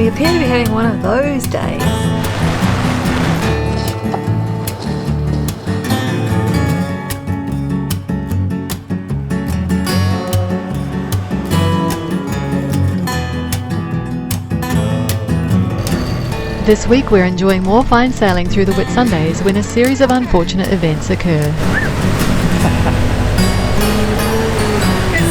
We appear to be having one of those days. This week we're enjoying more fine sailing through the Whitsundays when a series of unfortunate events occur. Good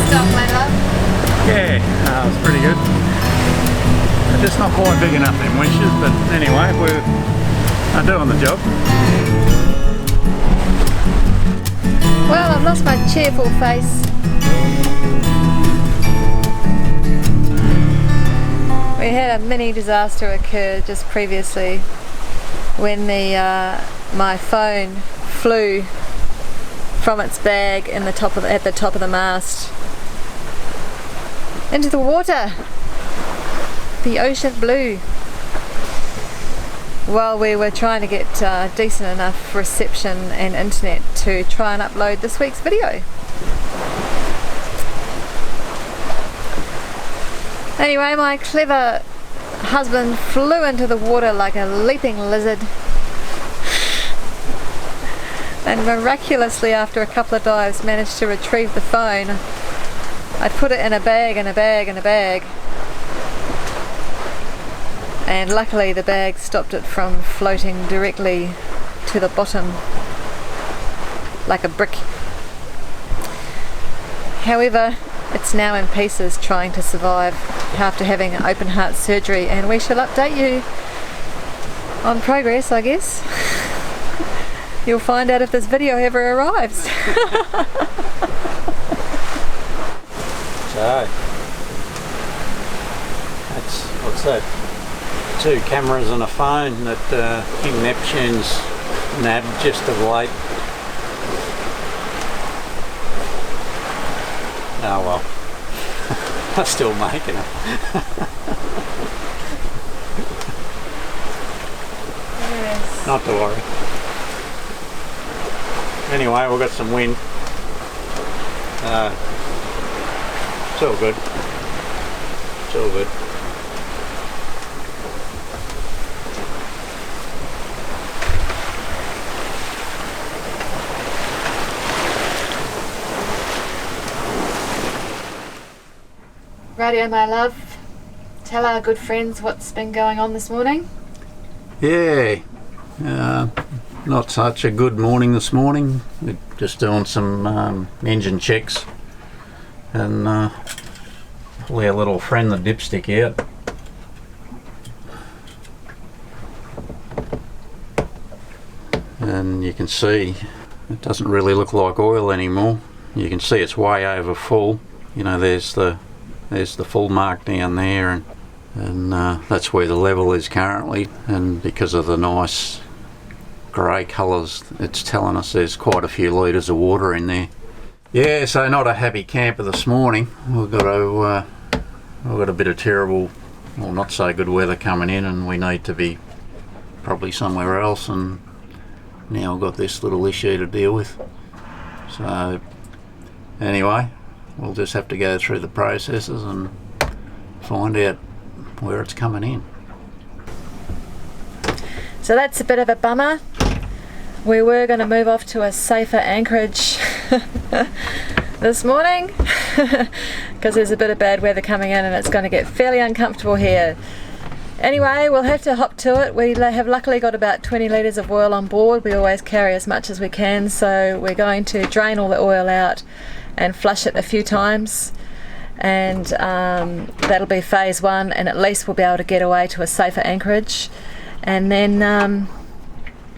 stuff, my love. Yeah, it was pretty good. Just not quite big enough in winches, but anyway, we're doing the job. Well, I've lost my cheerful face. We had a mini disaster occur just previously when my phone flew from its bag at the top of the mast into the water, the ocean blue, while we were trying to get decent enough reception and internet to try and upload this week's video. Anyway, my clever husband flew into the water like a leaping lizard, and miraculously after a couple of dives managed to retrieve the phone. I put it in a bag, and luckily the bag stopped it from floating directly to the bottom like a brick. However, it's now in pieces trying to survive after having open heart surgery, and we shall update you on progress, I guess. You'll find out if this video ever arrives. So, that's, what's that? 2 cameras and a phone that King Neptune's nabbed just of late. Oh well, I'm still making it. Yes. Not to worry. Anyway, we've got some wind. It's all good. It's all good. Radio, my love. Tell our good friends what's been going on this morning. Yeah, not such a good morning this morning. We're just doing some engine checks and pull our little friend the dipstick out. And you can see it doesn't really look like oil anymore. You can see it's way over full. You know, there's the full mark down there, and that's where the level is currently, and because of the nice grey colours it's telling us there's quite a few litres of water in there. Yeah, so not a happy camper this morning. We've got a bit of terrible, well, not so good weather coming in, and we need to be probably somewhere else, and now I've got this little issue to deal with. So anyway, we'll just have to go through the processes and find out where it's coming in. So that's a bit of a bummer. We were going to move off to a safer anchorage this morning because there's a bit of bad weather coming in and it's going to get fairly uncomfortable here. Anyway, we'll have to hop to it. We have luckily got about 20 litres of oil on board. We always carry as much as we can, so we're going to drain all the oil out and flush it a few times, and that'll be phase 1, and at least we'll be able to get away to a safer anchorage, and then then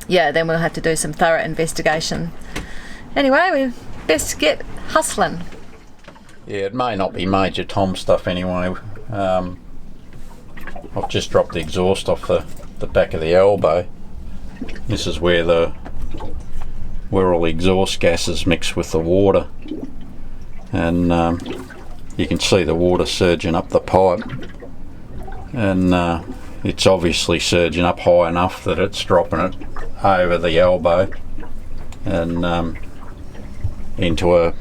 we'll have to do some thorough investigation. Anyway, we best get hustling. Yeah, it may not be major Tom stuff anyway. I've just dropped the exhaust off the back of the elbow. This is where all the exhaust gases mix with the water, and you can see the water surging up the pipe, and it's obviously surging up high enough that it's dropping it over the elbow and into an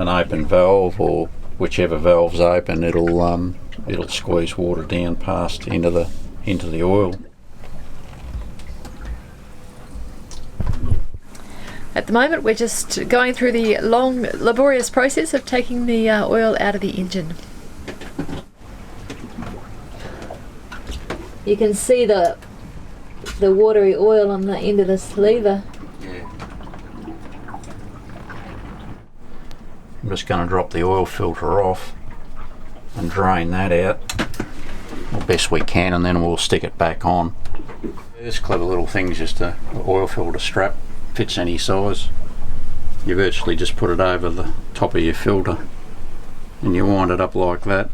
open valve, or whichever valve's open, it'll it'll squeeze water down past into the oil. At the moment we're just going through the long laborious process of taking the oil out of the engine. You can see the watery oil on the end of this lever. Yeah. I'm just going to drop the oil filter off and drain that out as best we can, and then we'll stick it back on. This clever little thing's just a oil filter strap, fits any size. You virtually just put it over the top of your filter and you wind it up like that.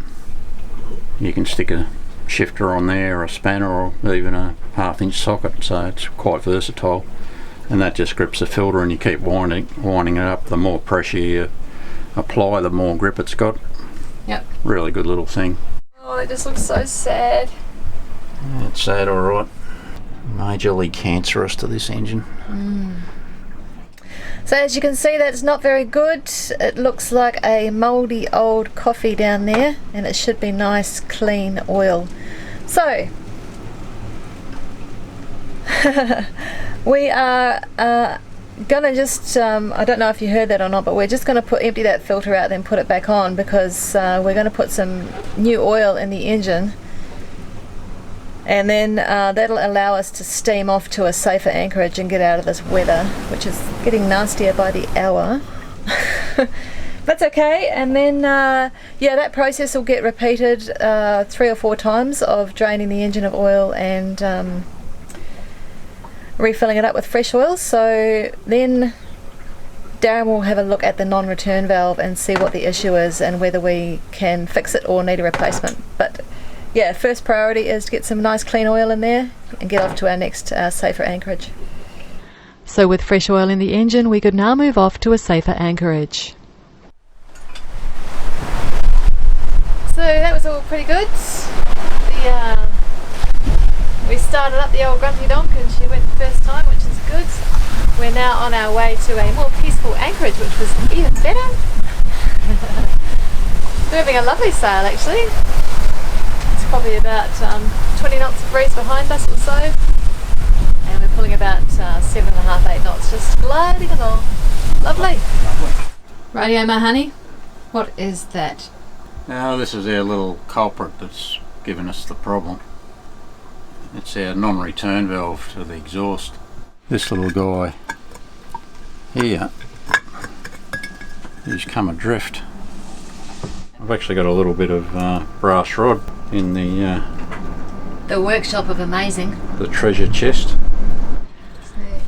You can stick a shifter on there, or a spanner, or even a 1/2 inch socket, so it's quite versatile, and that just grips the filter, and you keep winding it up. The more pressure you apply, the more grip it's got. Yep. Really good little thing. Oh, it just looks so sad. It's sad, alright. Majorly cancerous to this engine. So as you can see, that's not very good. It looks like a mouldy old coffee down there, and it should be nice clean oil. So we are gonna just I don't know if you heard that or not, but we're just gonna empty that filter out, then put it back on, because we're gonna put some new oil in the engine, and then that'll allow us to steam off to a safer anchorage and get out of this weather, which is getting nastier by the hour. That's okay. And then yeah, that process will get repeated 3 or 4 times of draining the engine of oil and refilling it up with fresh oil. So then Darren will have a look at the non-return valve and see what the issue is and whether we can fix it or need a replacement. But yeah, first priority is to get some nice clean oil in there and get off to our next safer anchorage. So with fresh oil in the engine, we could now move off to a safer anchorage. So that was all pretty good. We started up the old grumpy donk and she went the first time, which is good. We're now on our way to a more peaceful anchorage, which was even better. We're having a lovely sail actually. It's probably about 20 knots of breeze behind us or so. And we're pulling about 7.5, 8 knots, just gliding along. Lovely. Radio, my honey. What is that? Now this is our little culprit that's given us the problem. It's our non-return valve to the exhaust. This little guy here has come adrift. I've actually got a little bit of brass rod in The workshop of amazing. the treasure chest.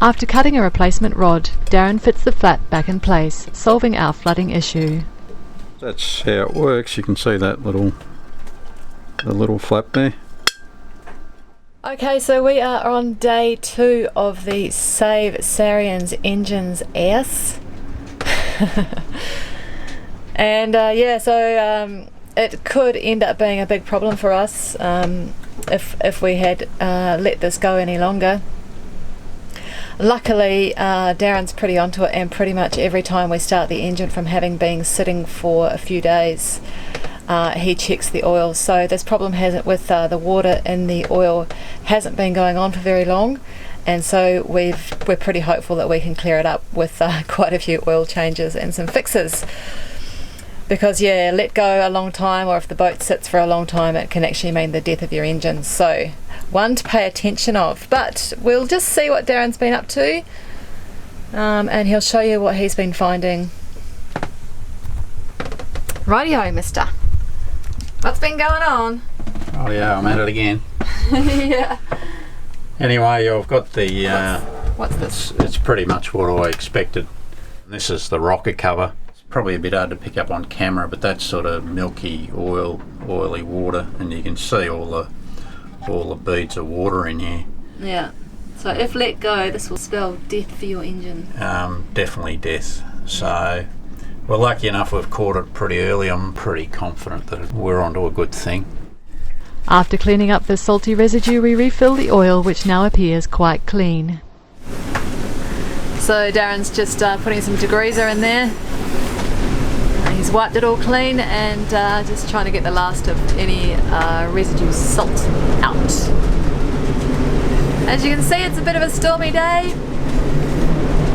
After cutting a replacement rod, Darren fits the flat back in place, solving our flooding issue. That's how it works. You can see that the little flap there. Okay, so we are on day 2 of the Save Sarean's Engines S. And yeah, so it could end up being a big problem for us if we had let this go any longer. Luckily, Darren's pretty onto it, and pretty much every time we start the engine from having been sitting for a few days, he checks the oil. So this problem with the water in the oil hasn't been going on for very long, and so we're pretty hopeful that we can clear it up with quite a few oil changes and some fixes. Because yeah, let go a long time, or if the boat sits for a long time, it can actually mean the death of your engine. So one to pay attention of. But we'll just see what Darren's been up to, and he'll show you what he's been finding. Rightio, mister. What's been going on? Oh yeah, I'm at it again. Yeah. Anyway, I've got the... What's this? It's pretty much what I expected. This is the rocker cover. It's probably a bit hard to pick up on camera, but that's sort of milky, oily water, and you can see all the beads of water in here. Yeah. So if let go, this will spell death for your engine. Definitely death. So we're lucky enough we've caught it pretty early. I'm pretty confident that we're onto a good thing. After cleaning up the salty residue, we refill the oil, which now appears quite clean. So Darren's just putting some degreaser in there. He's wiped it all clean and just trying to get the last of any residue salt out. As you can see, it's a bit of a stormy day.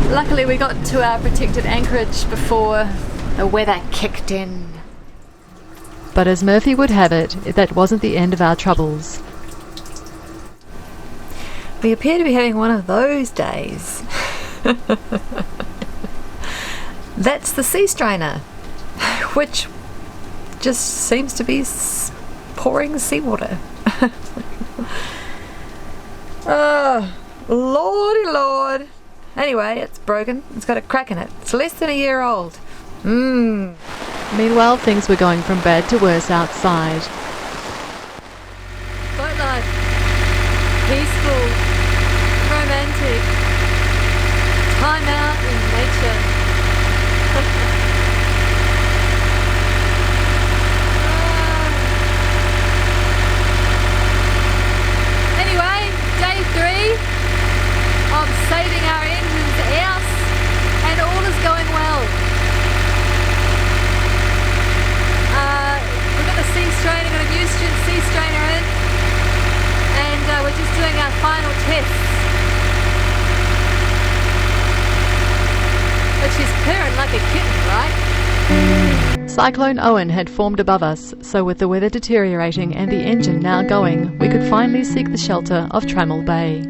Luckily we got to our protected anchorage before the weather kicked in. But as Murphy would have it, that wasn't the end of our troubles. We appear to be having one of those days. That's the sea strainer, which just seems to be pouring seawater. Oh, lordy lord. Anyway, it's broken. It's got a crack in it. It's less than a year old. Meanwhile, things were going from bad to worse outside. Boat life. Peaceful. Romantic. Time out in nature. Anyway, day 3 of saving our engines out, and all is going well. We've got the sea strainer, got a new sea strainer in, and we're just doing our final tests. But she's purring like a kitten, right? Cyclone Owen had formed above us, so with the weather deteriorating and the engine now going, we could finally seek the shelter of Trammell Bay.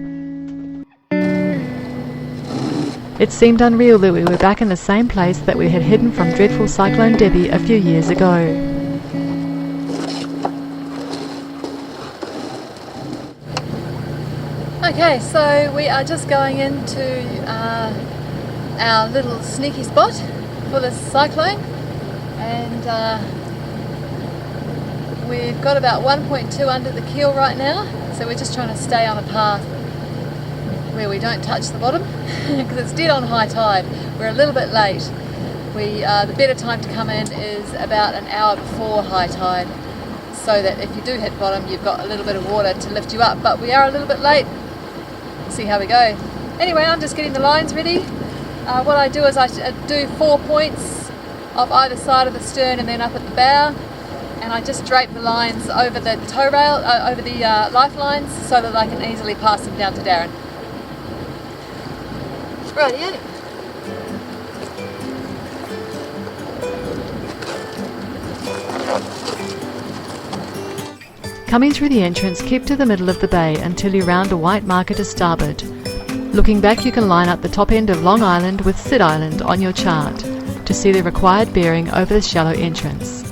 It seemed unreal that we were back in the same place that we had hidden from dreadful Cyclone Debbie a few years ago. Okay, so we are just going into our little sneaky spot for this cyclone, and we've got about 1.2 under the keel right now, so we're just trying to stay on a path where we don't touch the bottom because it's dead on high tide. We're a little bit late. The better time to come in is about an hour before high tide, so that if you do hit bottom you've got a little bit of water to lift you up, but we are a little bit late. See how we go. Anyway, I'm just getting the lines ready. What I do is I do 4 points of either side of the stern and then up at the bow, and I just drape the lines over the tow rail, over the lifelines, so that I can easily pass them down to Darren. Right, yeah. Coming through the entrance, keep to the middle of the bay until you round a white marker to starboard. Looking back, you can line up the top end of Long Island with Sid Island on your chart to see the required bearing over the shallow entrance.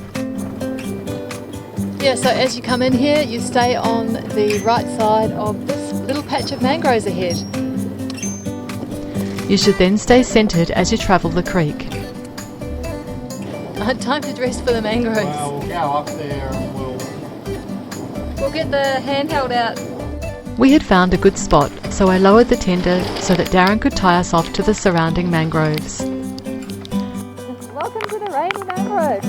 Yeah, so as you come in here, you stay on the right side of this little patch of mangroves ahead. You should then stay centred as you travel the creek. Time to dress for the mangroves. Well, we'll go up there and We'll get the handheld out. We had found a good spot, so I lowered the tender so that Darren could tie us off to the surrounding mangroves. Welcome to the rainy mangroves.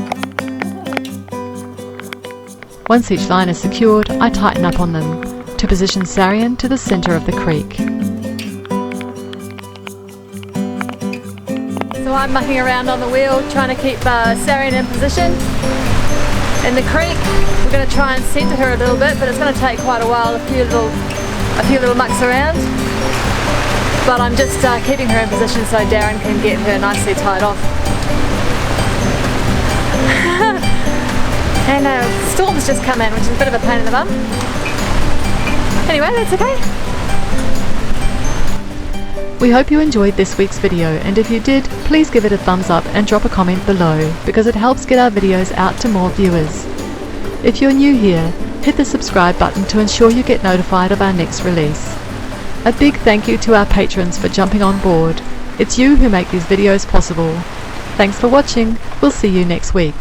Once each line is secured, I tighten up on them to position Sarean to the centre of the creek. So I'm mucking around on the wheel trying to keep Sarean in position. In the creek, we're going to try and centre her a little bit, but it's going to take quite a while, a few little mucks around. But I'm just keeping her in position so Darren can get her nicely tied off. And the storm's just come in, which is a bit of a pain in the bum. Anyway, that's okay. We hope you enjoyed this week's video, and if you did, please give it a thumbs up and drop a comment below, because it helps get our videos out to more viewers. If you're new here, hit the subscribe button to ensure you get notified of our next release. A big thank you to our patrons for jumping on board. It's you who make these videos possible. Thanks for watching. We'll see you next week.